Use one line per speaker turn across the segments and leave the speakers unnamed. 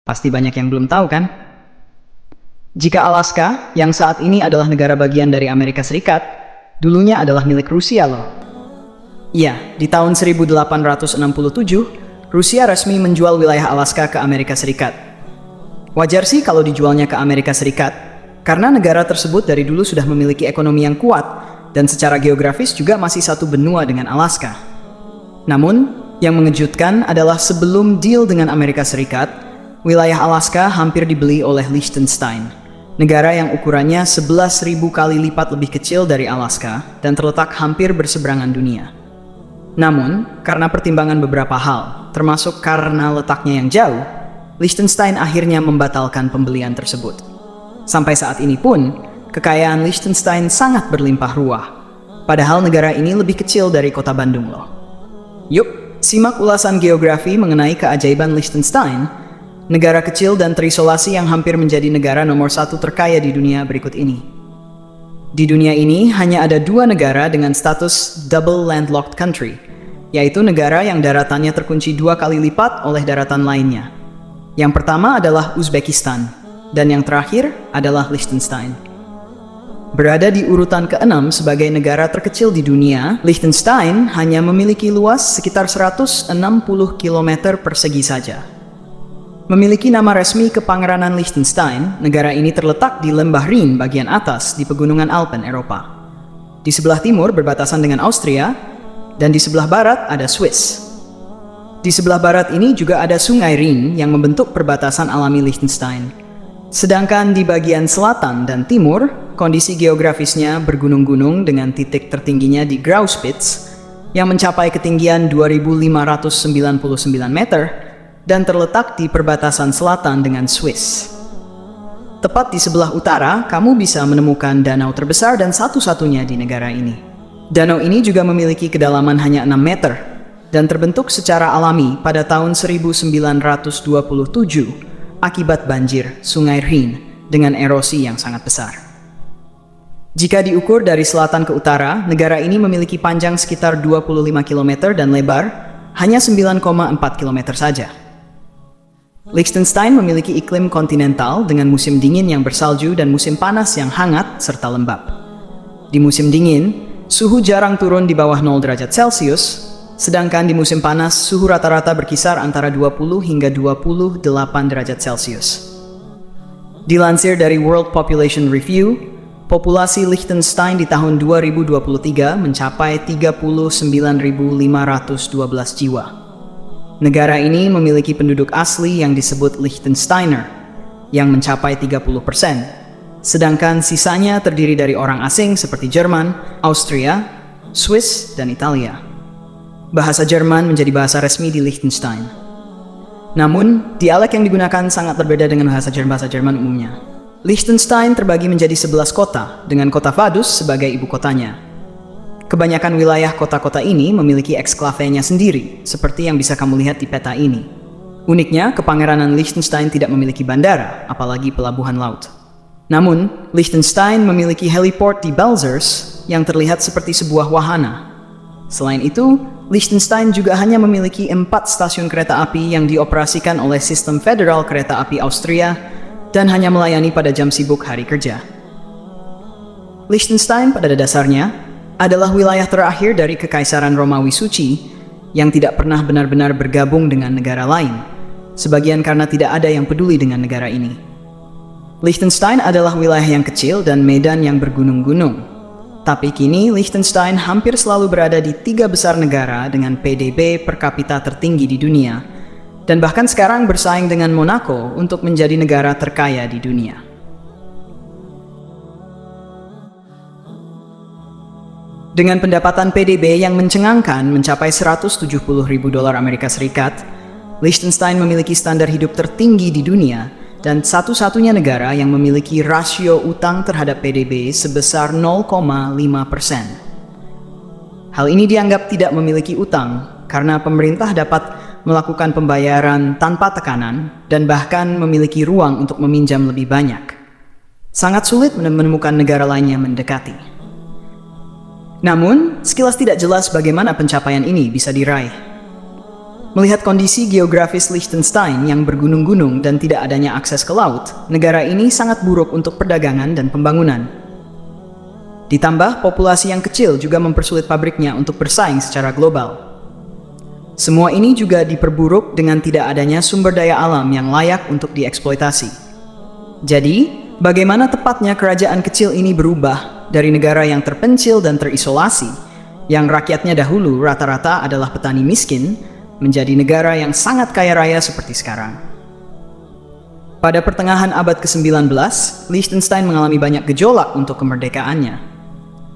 Pasti banyak yang belum tahu kan? Jika Alaska, yang saat ini adalah negara bagian dari Amerika Serikat, dulunya adalah milik Rusia loh. Iya, di tahun 1867, Rusia resmi menjual wilayah Alaska ke Amerika Serikat. Wajar sih kalau dijualnya ke Amerika Serikat, karena negara tersebut dari dulu sudah memiliki ekonomi yang kuat, dan secara geografis juga masih satu benua dengan Alaska. Namun, yang mengejutkan adalah sebelum deal dengan Amerika Serikat, wilayah Alaska hampir dibeli oleh Liechtenstein, negara yang ukurannya 11.000 kali lipat lebih kecil dari Alaska dan terletak hampir berseberangan dunia. Namun, karena pertimbangan beberapa hal, termasuk karena letaknya yang jauh, Liechtenstein akhirnya membatalkan pembelian tersebut. Sampai saat ini pun, kekayaan Liechtenstein sangat berlimpah ruah, padahal negara ini lebih kecil dari kota Bandung loh. Yuk, simak ulasan geografi mengenai keajaiban Liechtenstein, negara kecil dan terisolasi yang hampir menjadi negara nomor 1 terkaya di dunia berikut ini. Di dunia ini hanya ada 2 negara dengan status double landlocked country, yaitu negara yang daratannya terkunci 2 kali lipat oleh daratan lainnya. Yang pertama adalah Uzbekistan, dan yang terakhir adalah Liechtenstein. Berada di urutan ke-6 sebagai negara terkecil di dunia, Liechtenstein hanya memiliki luas sekitar 160 km persegi saja. Memiliki nama resmi Kepangeranan Liechtenstein, negara ini terletak di lembah Rhin bagian atas di pegunungan Alpen, Eropa. Di sebelah timur berbatasan dengan Austria, dan di sebelah barat ada Swiss. Di sebelah barat ini juga ada Sungai Rhin yang membentuk perbatasan alami Liechtenstein. Sedangkan di bagian selatan dan timur, kondisi geografisnya bergunung-gunung dengan titik tertingginya di Grauspitz yang mencapai ketinggian 2.599 meter dan terletak di perbatasan selatan dengan Swiss. Tepat di sebelah utara, kamu bisa menemukan danau terbesar dan satu-satunya di negara ini. Danau ini juga memiliki kedalaman hanya 6 meter dan terbentuk secara alami pada tahun 1927 akibat banjir Sungai Rhin dengan erosi yang sangat besar. Jika diukur dari selatan ke utara, negara ini memiliki panjang sekitar 25 km dan lebar hanya 9,4 km saja. Liechtenstein memiliki iklim kontinental dengan musim dingin yang bersalju dan musim panas yang hangat serta lembab. Di musim dingin, suhu jarang turun di bawah 0 derajat Celcius, sedangkan di musim panas suhu rata-rata berkisar antara 20 hingga 28 derajat Celcius. Dilansir dari World Population Review, populasi Liechtenstein di tahun 2023 mencapai 39.512 jiwa. Negara ini memiliki penduduk asli yang disebut Liechtensteiner, yang mencapai 30%, sedangkan sisanya terdiri dari orang asing seperti Jerman, Austria, Swiss, dan Italia. Bahasa Jerman menjadi bahasa resmi di Liechtenstein. Namun, dialek yang digunakan sangat berbeda dengan bahasa Jerman umumnya. Liechtenstein terbagi menjadi 11 kota, dengan kota Vaduz sebagai ibu kotanya. Kebanyakan wilayah kota-kota ini memiliki eksklavenya sendiri, seperti yang bisa kamu lihat di peta ini. Uniknya, Kepangeranan Liechtenstein tidak memiliki bandara, apalagi pelabuhan laut. Namun, Liechtenstein memiliki heliport di Balzers yang terlihat seperti sebuah wahana. Selain itu, Liechtenstein juga hanya memiliki 4 stasiun kereta api yang dioperasikan oleh sistem federal kereta api Austria dan hanya melayani pada jam sibuk hari kerja. Liechtenstein pada dasarnya adalah wilayah terakhir dari Kekaisaran Romawi Suci yang tidak pernah benar-benar bergabung dengan negara lain, sebagian karena tidak ada yang peduli dengan negara ini. Liechtenstein adalah wilayah yang kecil dan medan yang bergunung-gunung. Tapi kini Liechtenstein hampir selalu berada di 3 besar negara dengan PDB per kapita tertinggi di dunia, dan bahkan sekarang bersaing dengan Monaco untuk menjadi negara terkaya di dunia. Dengan pendapatan PDB yang mencengangkan mencapai 170.000 dolar Amerika Serikat, Liechtenstein memiliki standar hidup tertinggi di dunia dan satu-satunya negara yang memiliki rasio utang terhadap PDB sebesar 0,5%. Hal ini dianggap tidak memiliki utang karena pemerintah dapat melakukan pembayaran tanpa tekanan dan bahkan memiliki ruang untuk meminjam lebih banyak. Sangat sulit menemukan negara lain yang mendekati. Namun, sekilas tidak jelas bagaimana pencapaian ini bisa diraih. Melihat kondisi geografis Liechtenstein yang bergunung-gunung dan tidak adanya akses ke laut, negara ini sangat buruk untuk perdagangan dan pembangunan. Ditambah, populasi yang kecil juga mempersulit pabriknya untuk bersaing secara global. Semua ini juga diperburuk dengan tidak adanya sumber daya alam yang layak untuk dieksploitasi. Jadi, bagaimana tepatnya kerajaan kecil ini berubah dari negara yang terpencil dan terisolasi, yang rakyatnya dahulu rata-rata adalah petani miskin, menjadi negara yang sangat kaya raya seperti sekarang. Pada pertengahan abad ke-19, Liechtenstein mengalami banyak gejolak untuk kemerdekaannya.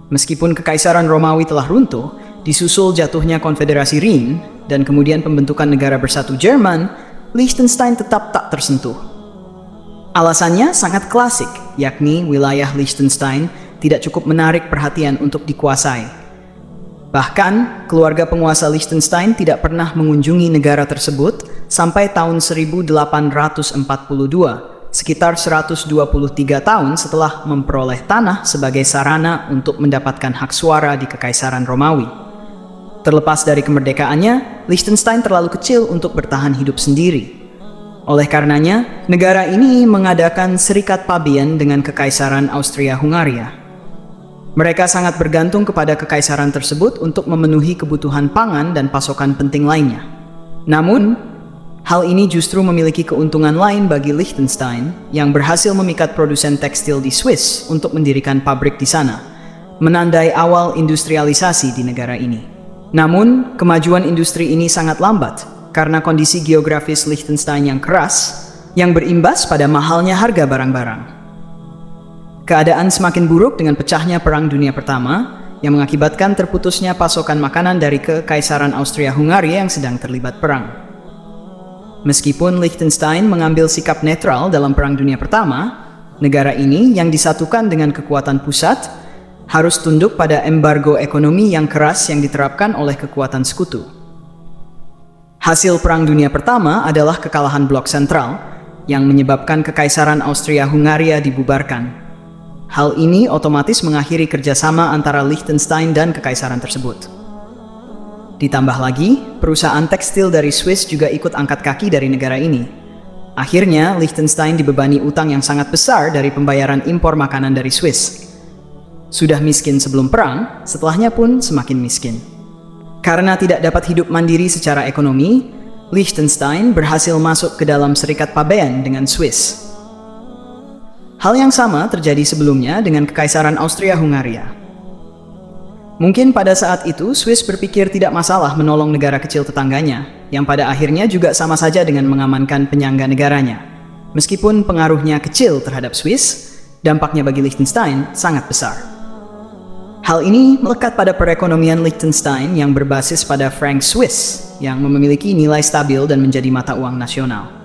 Meskipun Kekaisaran Romawi telah runtuh, disusul jatuhnya Konfederasi Rin, dan kemudian pembentukan negara bersatu Jerman, Liechtenstein tetap tak tersentuh. Alasannya sangat klasik, yakni wilayah Liechtenstein tidak cukup menarik perhatian untuk dikuasai. Bahkan, keluarga penguasa Liechtenstein tidak pernah mengunjungi negara tersebut sampai tahun 1842, sekitar 123 tahun setelah memperoleh tanah sebagai sarana untuk mendapatkan hak suara di Kekaisaran Romawi. Terlepas dari kemerdekaannya, Liechtenstein terlalu kecil untuk bertahan hidup sendiri. Oleh karenanya, negara ini mengadakan serikat pabean dengan Kekaisaran Austria-Hungaria. Mereka sangat bergantung kepada kekaisaran tersebut untuk memenuhi kebutuhan pangan dan pasokan penting lainnya. Namun, hal ini justru memiliki keuntungan lain bagi Liechtenstein yang berhasil memikat produsen tekstil di Swiss untuk mendirikan pabrik di sana, menandai awal industrialisasi di negara ini. Namun, kemajuan industri ini sangat lambat karena kondisi geografis Liechtenstein yang keras, yang berimbas pada mahalnya harga barang-barang. Keadaan semakin buruk dengan pecahnya Perang Dunia Pertama, yang mengakibatkan terputusnya pasokan makanan dari Kekaisaran Austria-Hungaria yang sedang terlibat perang. Meskipun Liechtenstein mengambil sikap netral dalam Perang Dunia Pertama, negara ini yang disatukan dengan kekuatan pusat harus tunduk pada embargo ekonomi yang keras yang diterapkan oleh kekuatan sekutu. Hasil Perang Dunia Pertama adalah kekalahan Blok Sentral yang menyebabkan Kekaisaran Austria-Hungaria dibubarkan. Hal ini otomatis mengakhiri kerjasama antara Liechtenstein dan kekaisaran tersebut. Ditambah lagi, perusahaan tekstil dari Swiss juga ikut angkat kaki dari negara ini. Akhirnya, Liechtenstein dibebani utang yang sangat besar dari pembayaran impor makanan dari Swiss. Sudah miskin sebelum perang, setelahnya pun semakin miskin. Karena tidak dapat hidup mandiri secara ekonomi, Liechtenstein berhasil masuk ke dalam serikat pabean dengan Swiss. Hal yang sama terjadi sebelumnya dengan Kekaisaran Austria-Hungaria. Mungkin pada saat itu Swiss berpikir tidak masalah menolong negara kecil tetangganya, yang pada akhirnya juga sama saja dengan mengamankan penyangga negaranya. Meskipun pengaruhnya kecil terhadap Swiss, dampaknya bagi Liechtenstein sangat besar. Hal ini melekat pada perekonomian Liechtenstein yang berbasis pada franc Swiss, yang memiliki nilai stabil dan menjadi mata uang nasional.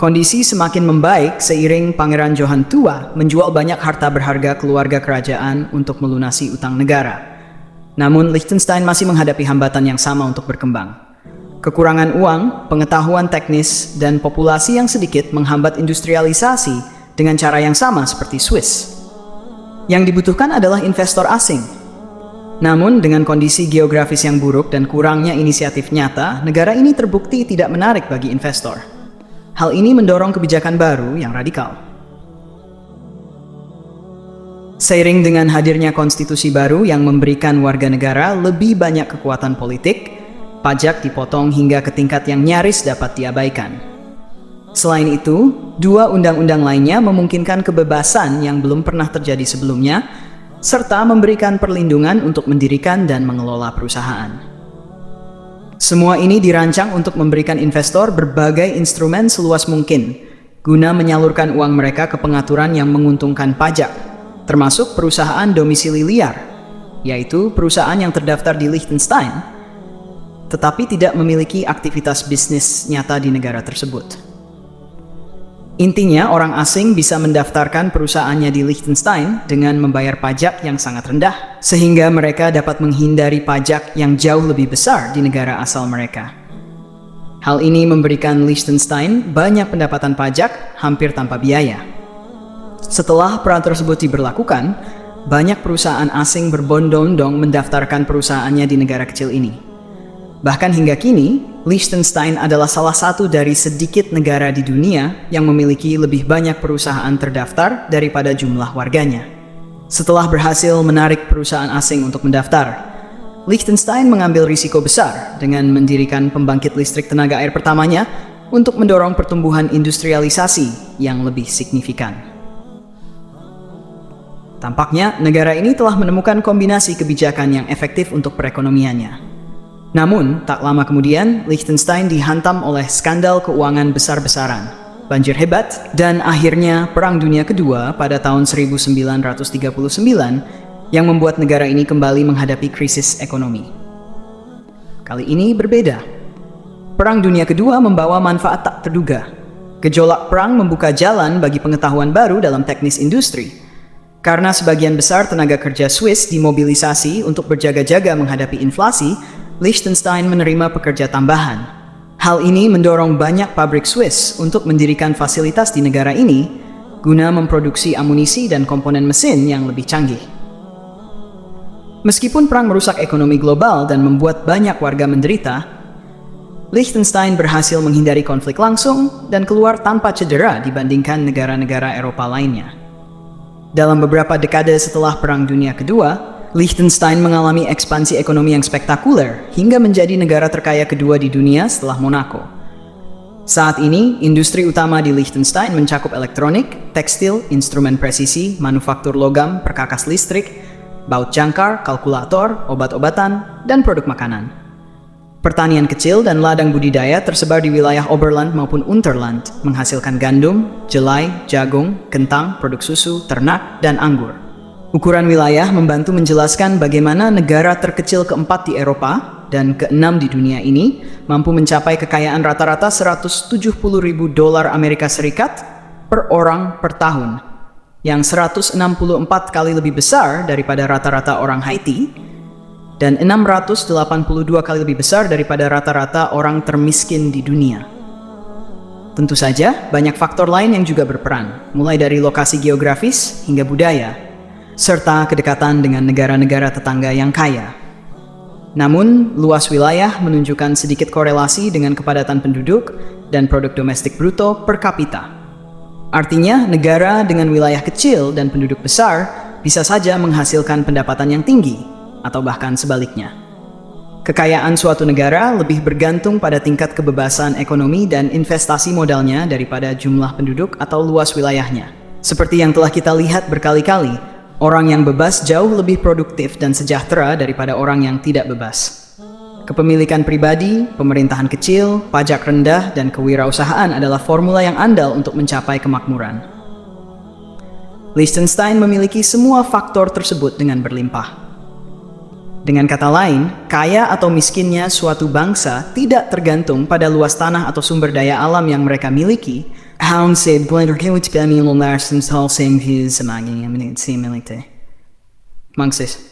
Kondisi semakin membaik seiring Pangeran Johan Tua menjual banyak harta berharga keluarga kerajaan untuk melunasi utang negara. Namun Liechtenstein masih menghadapi hambatan yang sama untuk berkembang. Kekurangan uang, pengetahuan teknis, dan populasi yang sedikit menghambat industrialisasi dengan cara yang sama seperti Swiss. Yang dibutuhkan adalah investor asing. Namun dengan kondisi geografis yang buruk dan kurangnya inisiatif nyata, negara ini terbukti tidak menarik bagi investor. Hal ini mendorong kebijakan baru yang radikal. Seiring dengan hadirnya konstitusi baru yang memberikan warga negara lebih banyak kekuatan politik, pajak dipotong hingga ke tingkat yang nyaris dapat diabaikan. Selain itu, dua undang-undang lainnya memungkinkan kebebasan yang belum pernah terjadi sebelumnya, serta memberikan perlindungan untuk mendirikan dan mengelola perusahaan. Semua ini dirancang untuk memberikan investor berbagai instrumen seluas mungkin, guna menyalurkan uang mereka ke pengaturan yang menguntungkan pajak, termasuk perusahaan domisili liar, yaitu perusahaan yang terdaftar di Liechtenstein, tetapi tidak memiliki aktivitas bisnis nyata di negara tersebut. Intinya, orang asing bisa mendaftarkan perusahaannya di Liechtenstein dengan membayar pajak yang sangat rendah, sehingga mereka dapat menghindari pajak yang jauh lebih besar di negara asal mereka. Hal ini memberikan Liechtenstein banyak pendapatan pajak hampir tanpa biaya. Setelah peraturan tersebut diberlakukan, banyak perusahaan asing berbondong-bondong mendaftarkan perusahaannya di negara kecil ini. Bahkan hingga kini, Liechtenstein adalah salah satu dari sedikit negara di dunia yang memiliki lebih banyak perusahaan terdaftar daripada jumlah warganya. Setelah berhasil menarik perusahaan asing untuk mendaftar, Liechtenstein mengambil risiko besar dengan mendirikan pembangkit listrik tenaga air pertamanya untuk mendorong pertumbuhan industrialisasi yang lebih signifikan. Tampaknya negara ini telah menemukan kombinasi kebijakan yang efektif untuk perekonomiannya. Namun, tak lama kemudian, Liechtenstein dihantam oleh skandal keuangan besar-besaran, banjir hebat, dan akhirnya Perang Dunia Kedua pada tahun 1939 yang membuat negara ini kembali menghadapi krisis ekonomi. Kali ini berbeda. Perang Dunia Kedua membawa manfaat tak terduga. Gejolak perang membuka jalan bagi pengetahuan baru dalam teknis industri. Karena sebagian besar tenaga kerja Swiss dimobilisasi untuk berjaga-jaga menghadapi inflasi, Liechtenstein menerima pekerja tambahan. Hal ini mendorong banyak pabrik Swiss untuk mendirikan fasilitas di negara ini guna memproduksi amunisi dan komponen mesin yang lebih canggih. Meskipun perang merusak ekonomi global dan membuat banyak warga menderita, Liechtenstein berhasil menghindari konflik langsung dan keluar tanpa cedera dibandingkan negara-negara Eropa lainnya. Dalam beberapa dekade setelah Perang Dunia Kedua, Liechtenstein mengalami ekspansi ekonomi yang spektakuler hingga menjadi negara terkaya kedua di dunia setelah Monaco. Saat ini, industri utama di Liechtenstein mencakup elektronik, tekstil, instrumen presisi, manufaktur logam, perkakas listrik, baut jangkar, kalkulator, obat-obatan, dan produk makanan. Pertanian kecil dan ladang budidaya tersebar di wilayah Oberland maupun Unterland, menghasilkan gandum, jelai, jagung, kentang, produk susu, ternak, dan anggur. Ukuran wilayah membantu menjelaskan bagaimana negara terkecil keempat di Eropa dan keenam di dunia ini mampu mencapai kekayaan rata-rata $170.000 Amerika Serikat per orang per tahun, yang 164 kali lebih besar daripada rata-rata orang Haiti dan 682 kali lebih besar daripada rata-rata orang termiskin di dunia. Tentu saja, banyak faktor lain yang juga berperan, mulai dari lokasi geografis hingga budaya, serta kedekatan dengan negara-negara tetangga yang kaya. Namun, luas wilayah menunjukkan sedikit korelasi dengan kepadatan penduduk dan produk domestik bruto per kapita. Artinya, negara dengan wilayah kecil dan penduduk besar bisa saja menghasilkan pendapatan yang tinggi, atau bahkan sebaliknya. Kekayaan suatu negara lebih bergantung pada tingkat kebebasan ekonomi dan investasi modalnya daripada jumlah penduduk atau luas wilayahnya. Seperti yang telah kita lihat berkali-kali, orang yang bebas jauh lebih produktif dan sejahtera daripada orang yang tidak bebas. Kepemilikan pribadi, pemerintahan kecil, pajak rendah, dan kewirausahaan adalah formula yang andal untuk mencapai kemakmuran. Liechtenstein memiliki semua faktor tersebut dengan berlimpah. Dengan kata lain, kaya atau miskinnya suatu bangsa tidak tergantung pada luas tanah atau sumber daya alam yang mereka miliki. Han said blender kilit bami lunar since all same views among Mangsis.